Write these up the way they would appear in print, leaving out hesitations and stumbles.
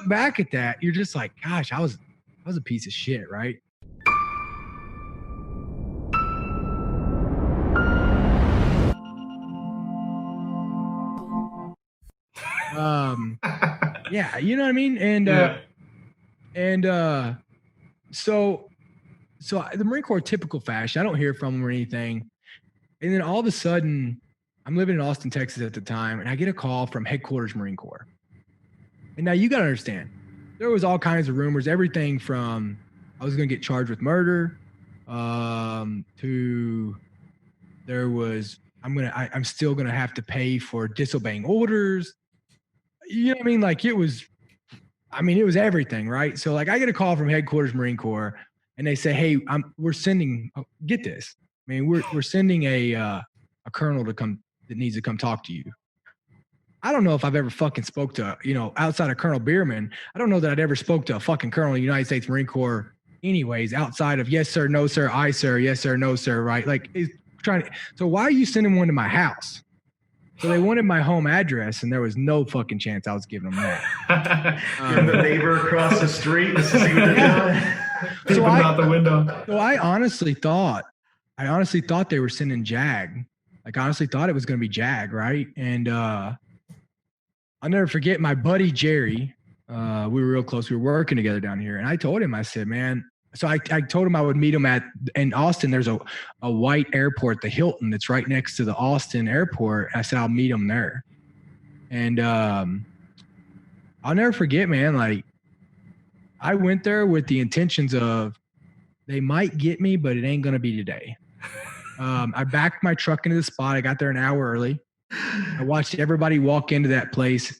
back at that, you're just like, gosh, I was a piece of shit, right? Yeah, you know what I mean? And so the Marine Corps, typical fashion, I don't hear from them or anything. And then all of a sudden, I'm living in Austin, Texas at the time, and I get a call from headquarters Marine Corps. And now you got to understand, there was all kinds of rumors, everything from I was going to get charged with murder, to there was I'm still going to have to pay for disobeying orders. You know what I mean? Like it was everything, right? So like I get a call from headquarters Marine Corps, and they say, "Hey, we're sending. Get this. I mean, we're sending a colonel that needs to come talk to you." I don't know if I've ever fucking spoke to, outside of Colonel Bierman. I don't know that I'd ever spoke to a fucking colonel of the United States Marine Corps anyways, outside of yes, sir, no, sir, aye, sir, yes, sir, no, sir, right? Like so why are you sending one to my house? So they wanted my home address, and there was no fucking chance I was giving them that. You're the neighbor across the street to see what they're doing. Out the window. So I honestly thought they were sending Jag. Like, I honestly thought it was going to be Jag, right? And I'll never forget my buddy Jerry. We were real close. We were working together down here, and I told him, I said, man. So I told him I would meet him in Austin. There's a white airport, the Hilton, that's right next to the Austin airport. I said, I'll meet him there. And I'll never forget, man, like I went there with the intentions of they might get me, but it ain't going to be today. I backed my truck into the spot. I got there an hour early. I watched everybody walk into that place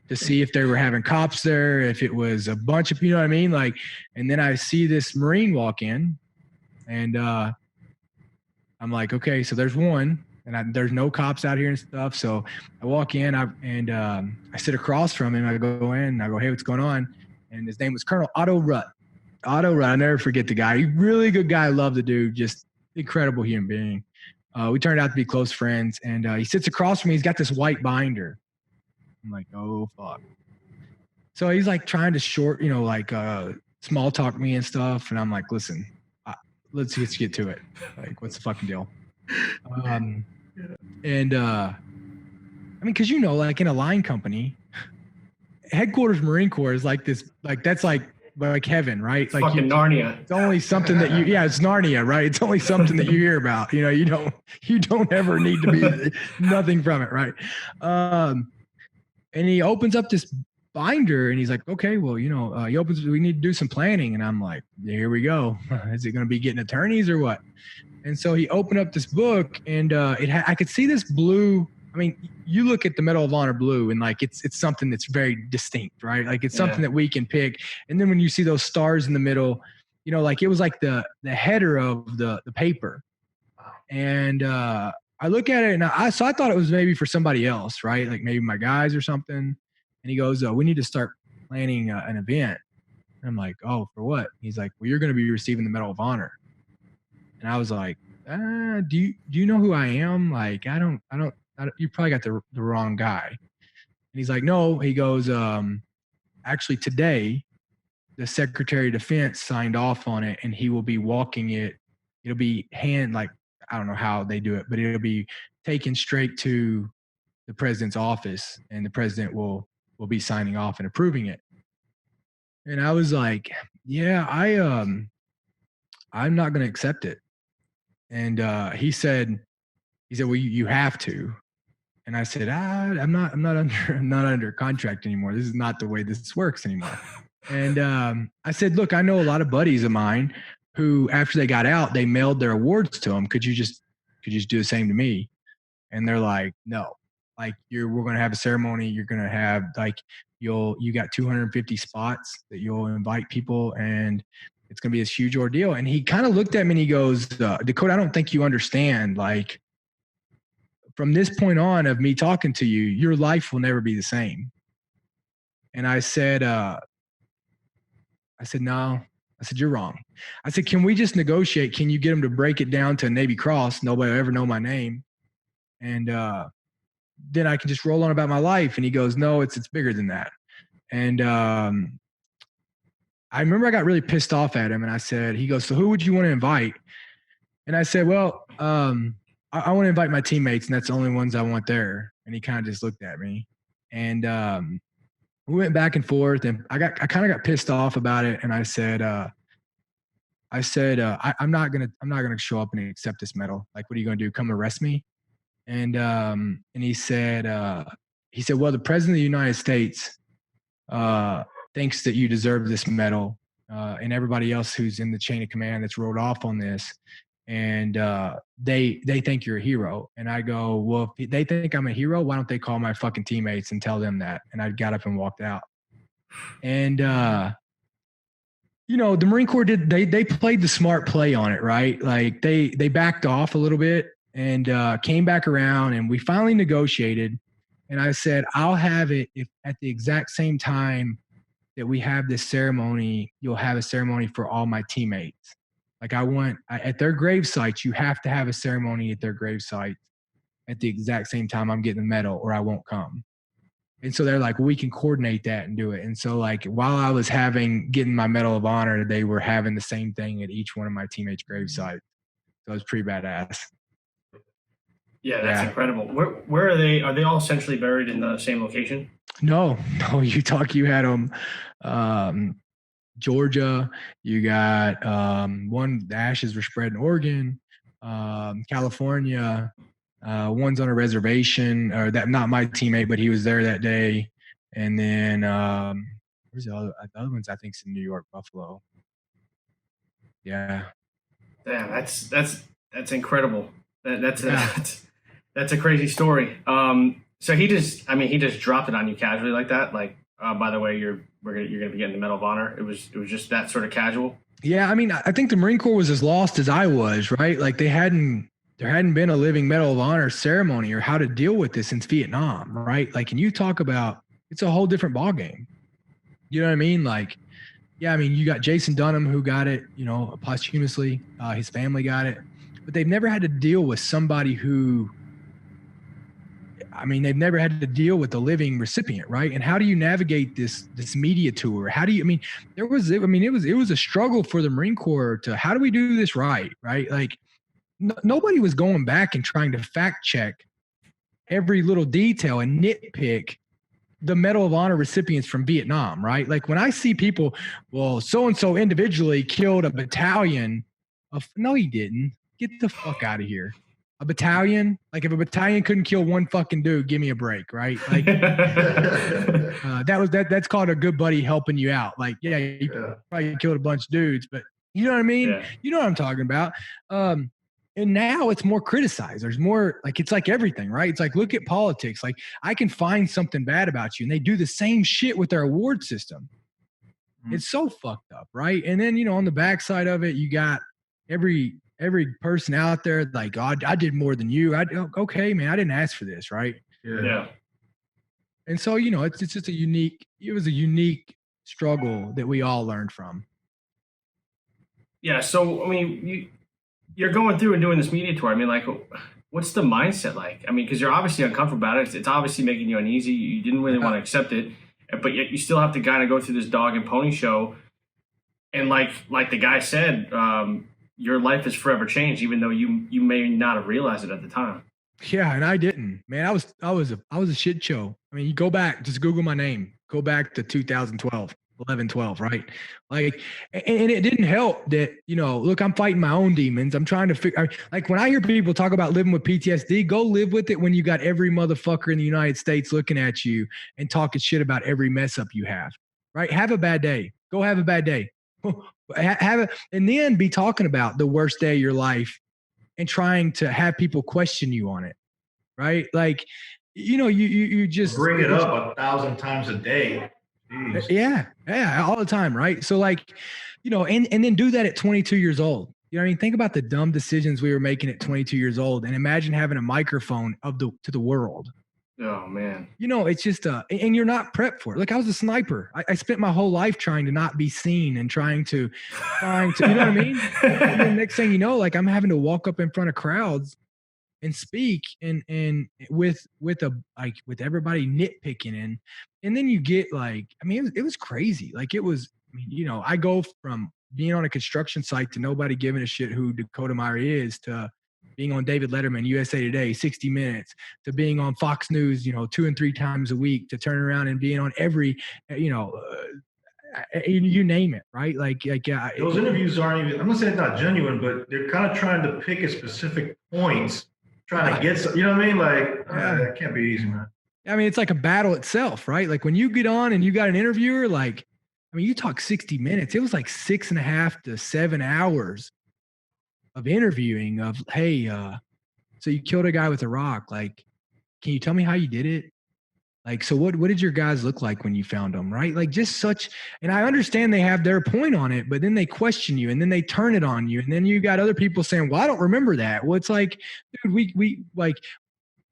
to see if they were having cops there, if it was a bunch of, you know what I mean? Like, and then I see this Marine walk in, and I'm like, okay, so there's one, and there's no cops out here and stuff. So I walk in, I sit across from him. I go in, and I go, hey, what's going on? And his name was Colonel Otto Rutt. Otto Rutt, I'll never forget the guy. Really good guy. Love the dude. Just incredible human being. We turned out to be close friends, and he sits across from me. He's got this white binder. I'm like, oh, fuck. So he's like trying to small talk me and stuff. And I'm like, listen, let's just get to it. Like, what's the fucking deal? Because, like in a line company, headquarters Marine Corps is like this, like that's like heaven, right? It's like fucking Narnia. It's only something that it's Narnia, right? It's only something that you hear about. You don't ever need to be nothing from it, right? And he opens up this binder, and he's like, okay, well, he opens, we need to do some planning. And I'm like, here we go. Is it going to be getting attorneys or what? And so he opened up this book, and I could see this blue. I mean, you look at the Medal of Honor blue, and like it's something that's very distinct, right? Like it's something that we can pick. And then when you see those stars in the middle, like it was like the header of the paper. And I look at it, and I thought it was maybe for somebody else, right? Like maybe my guys or something. And he goes, we need to start planning an event. And I'm like, oh, for what? He's like, well, you're going to be receiving the Medal of Honor. And I was like, do you know who I am? Like, I don't, you probably got the wrong guy. And he's like, no. He goes, actually today, the Secretary of Defense signed off on it, and he will be walking it. It'll be I don't know how they do it, but it'll be taken straight to the president's office, and the president will be signing off and approving it. And I was like, yeah, I'm not going to accept it. And he said, well, you have to. And I said, I'm not under contract anymore. This is not the way this works anymore. And I said, look, I know a lot of buddies of mine who, after they got out, they mailed their awards to them. Could you just do the same to me? And they're like, no, like we're going to have a ceremony. You're going to have you got 250 spots that you'll invite people, and it's going to be this huge ordeal. And he kind of looked at me and he goes, Dakota, I don't think you understand. Like, from this point on of me talking to you, your life will never be the same. And I said, no. I said, you're wrong. I said, can we just negotiate? Can you get them to break it down to a Navy Cross? Nobody will ever know my name. And then I can just roll on about my life. And he goes, no, it's bigger than that. And I remember I got really pissed off at him, and I said, he goes, so who would you want to invite? And I said, well, I want to invite my teammates, and that's the only ones I want there. And he kind of just looked at me, and we went back and forth, and I kind of got pissed off about it. And I said, I'm not gonna show up and accept this medal. Like, what are you gonna do? Come arrest me? And he said, well, the president of the United States thinks that you deserve this medal, and everybody else who's in the chain of command that's rolled off on this, and they think you're a hero. And I go, well, if they think I'm a hero, why don't they call my fucking teammates and tell them that? And I got up and walked out. And the Marine Corps they played the smart play on it, right? Like they backed off a little bit and came back around, and we finally negotiated. And I said, I'll have it if at the exact same time that we have this ceremony, you'll have a ceremony for all my teammates. Like at their grave sites, you have to have a ceremony at their grave site at the exact same time I'm getting the medal, or I won't come. And so they're like, well, we can coordinate that and do it. And so like while I was getting my Medal of Honor, they were having the same thing at each one of my teammates' grave sites. So it was pretty badass. Yeah, that's incredible. Where are they? Are they all essentially buried in the same location? No, you had them Georgia, you got the ashes were spread in Oregon, California, one's on a reservation, or that not my teammate, but he was there that day. And then where's the other ones? I think it's in New York, Buffalo. Yeah. Damn, that's incredible. That's a crazy story. So he just dropped it on you casually like that. Like, by the way, you're gonna be getting the Medal of Honor. It was just that sort of casual. Yeah, I mean, I think the Marine Corps was as lost as I was, right? Like there hadn't been a living Medal of Honor ceremony or how to deal with this since Vietnam, right? Like, and you talk about, it's a whole different ballgame. You know what I mean? Like, yeah, I mean, you got Jason Dunham who got it, posthumously. His family got it, but they've never had to deal with somebody who. I mean, they've never had to deal with the living recipient, right? And how do you navigate this media tour? It was a struggle for the Marine Corps to, how do we do this right? Like nobody was going back and trying to fact check every little detail and nitpick the Medal of Honor recipients from Vietnam, right? Like when I see people, well, so-and-so individually killed a battalion of, no, he didn't. Get the fuck out of here. A battalion, like if a battalion couldn't kill one fucking dude, give me a break, right? Like that's called a good buddy helping you out. Like, yeah, you probably killed a bunch of dudes, but you know what I mean? Yeah. You know what I'm talking about. And now it's more criticized. There's more, like, it's like everything, right? It's like, look at politics. Like I can find something bad about you, and they do the same shit with their award system. Mm-hmm. It's so fucked up, right? And then, on the backside of it, you got every person out there like, God, I did more than you. Okay, man, I didn't ask for this, right? Yeah. And so, it's just it was a unique struggle that we all learned from. Yeah. So, I mean, you're going through and doing this media tour. I mean, like, what's the mindset like? I mean, because you're obviously uncomfortable about it. It's obviously making you uneasy. You didn't really want to accept it, but yet you still have to kind of go through this dog and pony show. And like the guy said, your life is forever changed, even though you may not have realized it at the time. Yeah, and I didn't, man. I was a shit show. I mean, you go back, just Google my name, go back to 2012, 11, 12, right? Like, and it didn't help that, look, I'm fighting my own demons. I'm trying to figure, like when I hear people talk about living with PTSD, go live with it when you got every motherfucker in the United States looking at you and talking shit about every mess up you have, right? Have a bad day. Go have a bad day. Have it, and then be talking about the worst day of your life and trying to have people question you on it, right? Like, you just bring it up 1,000 times a day. Jeez. Yeah, all the time, right? So like, and then do that at 22 years old. You know what I mean? Think about the dumb decisions we were making at 22 years old, and imagine having a microphone to the world. Oh man. It's just and you're not prepped for it. Like I was a sniper. I spent my whole life trying to not be seen and trying to, you know what I mean? And then next thing you know, like I'm having to walk up in front of crowds and speak and with with everybody nitpicking and then you get like, I mean, it was crazy. Like it was, I mean, you know, I go from being on a construction site to nobody giving a shit who Dakota Meyer is to being on David Letterman, USA Today, 60 Minutes, to being on Fox News, you know, 2 and 3 times a week, to turn around and being on every, you know, you name it, right? Those interviews aren't even, I'm not saying it's not genuine, but they're kind of trying to pick at specific points, trying to get some, you know what I mean? Like, that can't be easy, man. I mean, it's like a battle itself, right? Like when you get on and you got an interviewer, like, I mean, you talk 60 minutes, it was like 6.5 to 7 hours of interviewing of, hey, so you killed a guy with a rock. Like, can you tell me how you did it? Like, so what did your guys look like when you found them, right? Like just such, and I understand they have their point on it, but then they question you and then they turn it on you. And then you got other people saying, well, I don't remember that. Well, it's like, dude, we like,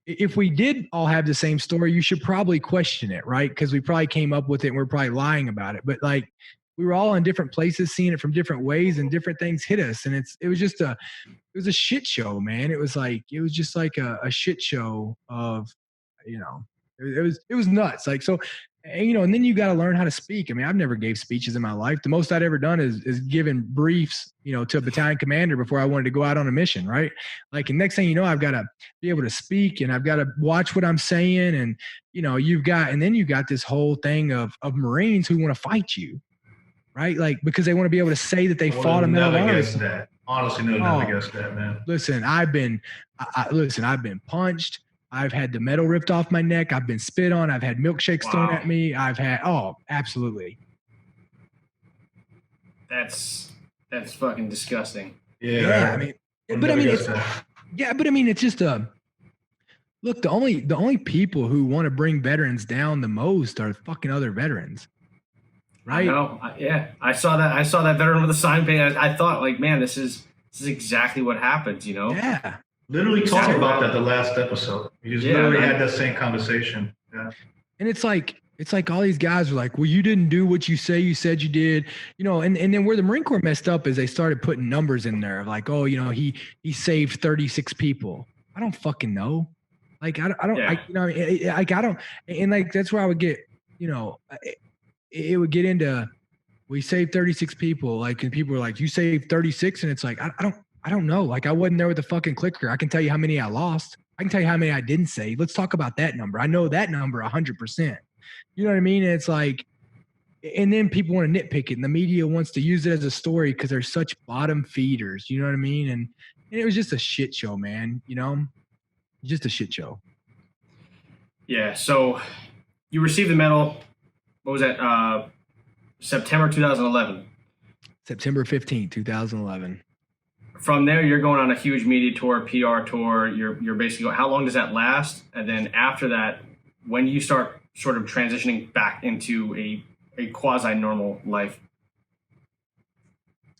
if we did all have the same story, you should probably question it, right? Because we probably came up with it and we're probably lying about it. But like, we were all in different places, seeing it from different ways, and different things hit us. And it was a shit show, man. It was just like a shit show of, you know, it was nuts. Like, so, and, you know, and then you got to learn how to speak. I mean, I've never gave speeches in my life. The most I'd ever done is given briefs, you know, to a battalion commander before I wanted to go out on a mission. Right. Like, and next thing you know, I've got to be able to speak and I've got to watch what I'm saying. And, you know, then you got this whole thing of Marines who want to fight you. Right. Like, because they want to be able to say that they fought a Medal of Honor. That. Honestly, never guessed that, man. Listen, I've been punched. I've had the metal ripped off my neck. I've been spit on. I've had milkshakes thrown at me. Absolutely. That's fucking disgusting. Yeah. I mean, it's just look, the only people who want to bring veterans down the most are fucking other veterans. Right? No, I saw that veteran with a sign painted. I thought, like, man, this is exactly what happens, you know? Yeah. Literally talking about that the last episode. We just literally had that same conversation. Yeah. And it's like all these guys are like, well, you didn't do what you said you did, you know, and then where the Marine Corps messed up is they started putting numbers in there of like, oh, you know, he saved 36 people. I don't fucking know. Like, I don't, you know, like, I don't, and like, that's where I would get, you know, it would get into, we saved 36 people. Like, and people were like, you saved 36. And it's like, I don't know. Like, I wasn't there with the fucking clicker. I can tell you how many I lost. I can tell you how many I didn't save. Let's talk about that number. I know that number 100%. You know what I mean? And it's like, and then people want to nitpick it, and the media wants to use it as a story because they're such bottom feeders. You know what I mean? And it was just a shit show, man. You know, just a shit show. Yeah. So you received the medal. What was that? September 2011. September 15th, 2011. From there, you're going on a huge media tour, PR tour. You're basically going, how long does that last? And then after that, when do you start sort of transitioning back into a quasi-normal life?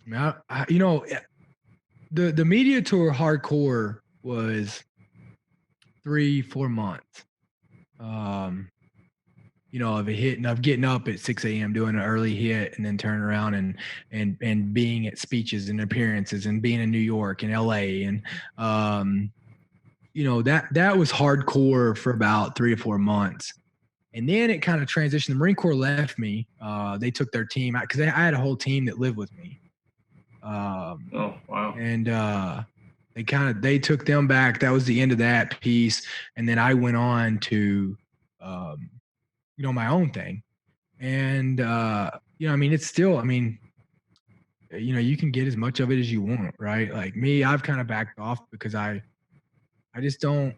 You know, the media tour hardcore was 3-4 months. You know, of a hit and of getting up at 6 a.m. doing an early hit and then turning around and being at speeches and appearances and being in New York and LA. And, you know, that was hardcore for about 3 or 4 months. And then it kind of transitioned. The Marine Corps left me. They took their team out because I had a whole team that lived with me. Oh, wow. And they took them back. That was the end of that piece. And then I went on to, you know, my own thing. And, you know, I mean, it's still, I mean, you know, you can get as much of it as you want, right? Like me, I've kind of backed off because I just don't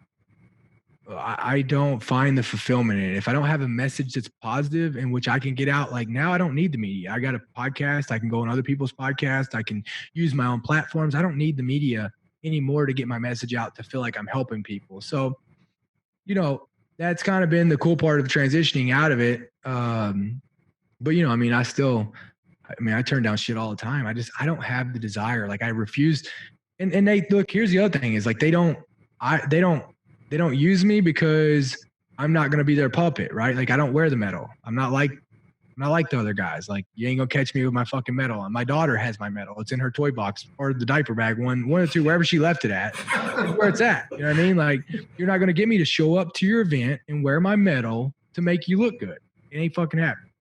find the fulfillment in it. If I don't have a message that's positive in which I can get out, like now I don't need the media. I got a podcast. I can go on other people's podcasts. I can use my own platforms. I don't need the media anymore to get my message out to feel like I'm helping people. So, you know, that's kind of been the cool part of transitioning out of it. But, you know, I mean, I turn down shit all the time. I don't have the desire. Like I refuse. And they look, here's the other thing is like, they don't use me because I'm not going to be their puppet, right? Like I don't wear the medal. I'm not like And I like the other guys. Like, you ain't gonna catch me with my fucking medal on. My daughter has my medal. It's in her toy box or the diaper bag, one or two, wherever she left it at, where it's at. You know what I mean? Like, you're not gonna get me to show up to your event and wear my medal to make you look good. It ain't fucking happening.